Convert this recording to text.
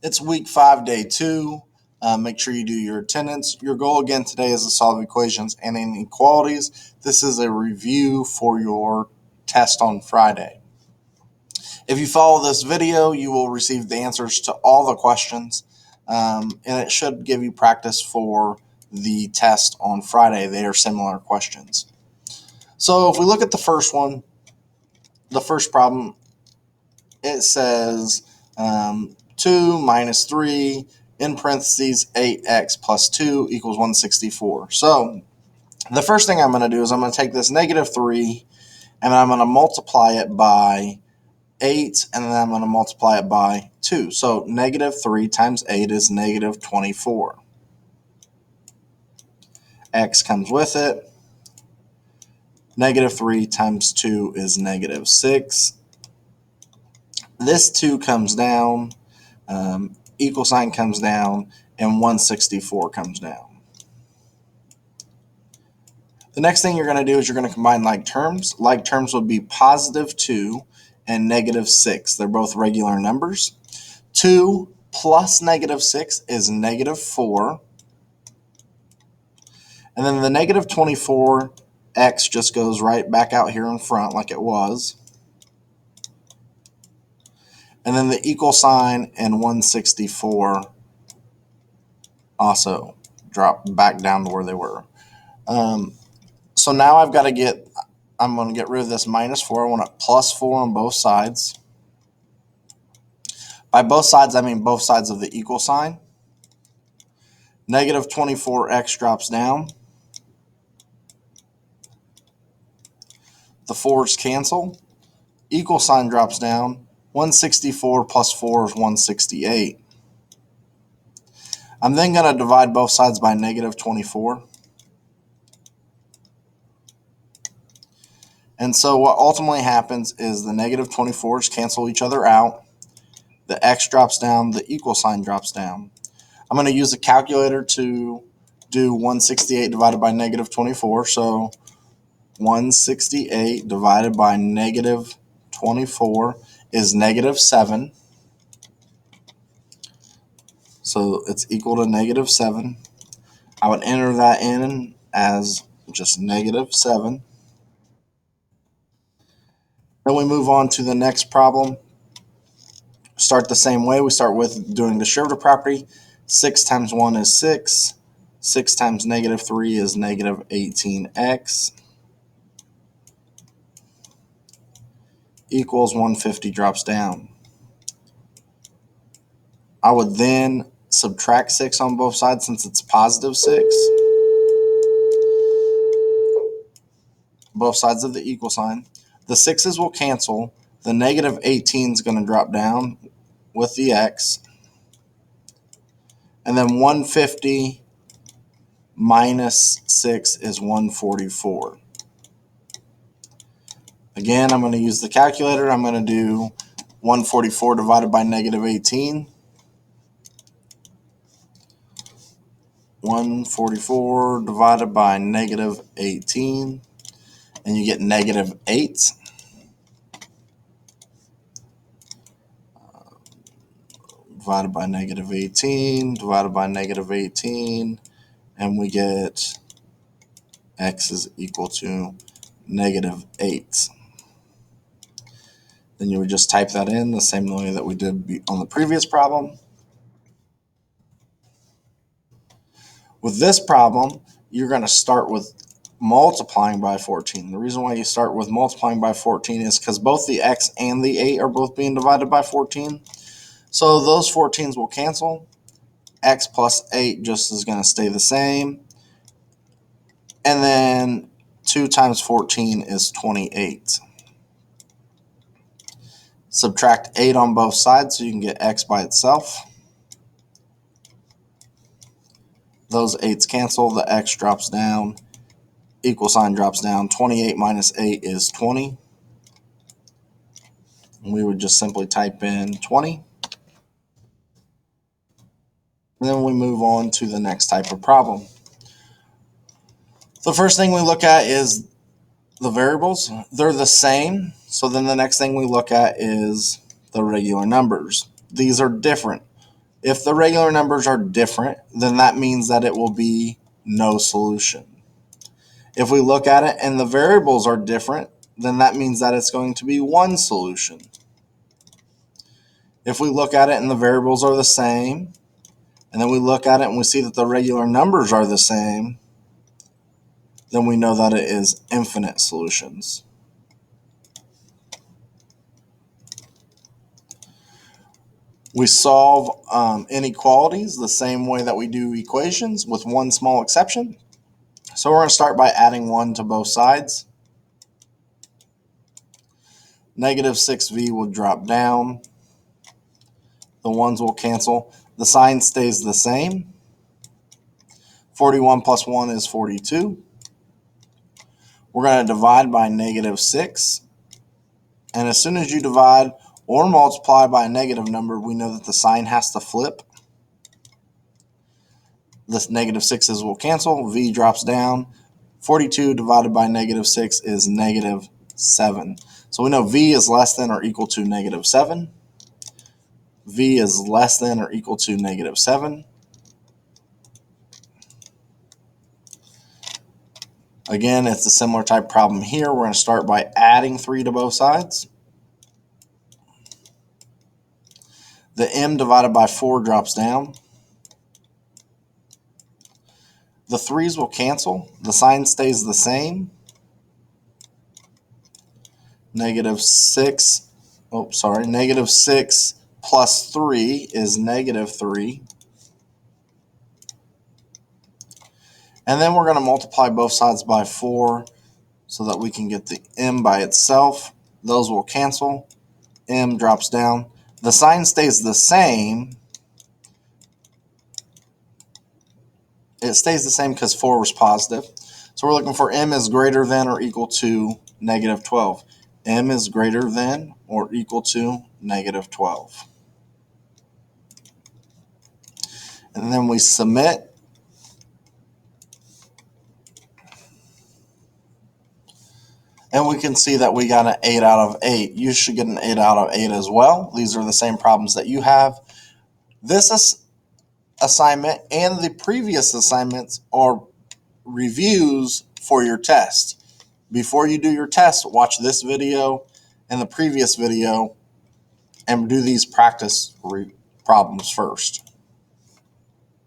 It's week 5, day 2. Make sure you do your attendance. Your goal again today is to solve equations and inequalities. This is a review for your test on Friday. If you follow this video, you will receive the answers to all the questions, and it should give you practice for the test on Friday. They are similar questions. So if we look at the first one, the first problem, it says 2 minus 3 in parentheses 8x plus 2 equals 164. So the first thing I'm going to do is I'm going to take this negative 3 and I'm going to multiply it by 8, and then I'm going to multiply it by 2. So negative 3 times 8 is negative 24. X comes with it. Negative 3 times 2 is negative 6. This 2 comes down, equal sign comes down, and 164 comes down. The next thing you're going to do is you're going to combine like terms. Like terms would be positive 2 and negative 6. They're both regular numbers. 2 plus negative 6 is negative 4. And then the negative 24, x just goes right back out here in front like it was. And then the equal sign and 164 also drop back down to where they were. So now I'm going to get rid of this minus 4. I want a plus 4 on both sides. By both sides, I mean both sides of the equal sign. Negative 24x drops down. The 4's cancel. Equal sign drops down. 164 plus 4 is 168. I'm then going to divide both sides by negative 24. And so what ultimately happens is the negative 24's cancel each other out. The x drops down, the equal sign drops down. I'm going to use a calculator to do 168 divided by negative 24. So 168 divided by negative 24 is negative 7. So it's equal to negative 7. I would enter that in as just negative 7. Then we move on to the next problem. Start the same way. We start with doing the derivative property. 6 times 1 is 6. 6 times negative 3 is negative 18x. Equals 150 drops down. I would then subtract 6 on both sides since it's positive 6. Both sides of the equal sign. The 6's will cancel. The negative 18 is going to drop down with the x. And then 150 minus 6 is 144. Again, I'm going to use the calculator. I'm going to do 144 divided by negative 18. 144 divided by negative 18. And you get negative 8. Divided by negative 18, divided by negative 18, and we get x is equal to negative 8. Then you would just type that in the same way that we did on the previous problem. With this problem, you're going to start with multiplying by 14. The reason why you start with multiplying by 14 is because both the x and the 8 are both being divided by 14. So those 14s will cancel. X plus 8 just is going to stay the same. And then 2 times 14 is 28. Subtract 8 on both sides so you can get x by itself. Those 8's cancel. The x drops down. Equal sign drops down. 28 minus 8 is 20. And we would just simply type in 20. And then we move on to the next type of problem. The first thing we look at is the variables. They're the same. So then the next thing we look at is the regular numbers. These are different. If the regular numbers are different, then that means that it will be no solution. If we look at it and the variables are different, then that means that it's going to be one solution. If we look at it and the variables are the same, and then we look at it and we see that the regular numbers are the same, then we know that it is infinite solutions. We solve inequalities the same way that we do equations, with one small exception. So we're going to start by adding 1 to both sides. Negative 6v will drop down. The 1s will cancel. The sign stays the same. 41 plus 1 is 42. We're going to divide by negative 6. And as soon as you divide or multiply by a negative number, we know that the sign has to flip. The negative 6's will cancel. V drops down. 42 divided by negative 6 is negative 7. So we know V is less than or equal to negative 7. V is less than or equal to negative 7. Again, it's a similar type problem here. We're going to start by adding 3 to both sides. The m divided by 4 drops down. The 3's will cancel. The sign stays the same. Negative 6 plus 3 is negative 3. And then we're going to multiply both sides by 4 so that we can get the m by itself. Those will cancel. M drops down. The sign stays the same. It stays the same because 4 was positive. So we're looking for m is greater than or equal to negative 12. M is greater than or equal to negative 12. And then we submit. And we can see that we got an 8 out of 8. You should get an 8 out of 8 as well. These are the same problems that you have. This assignment and the previous assignments are reviews for your test. Before you do your test, watch this video and the previous video and do these practice problems first.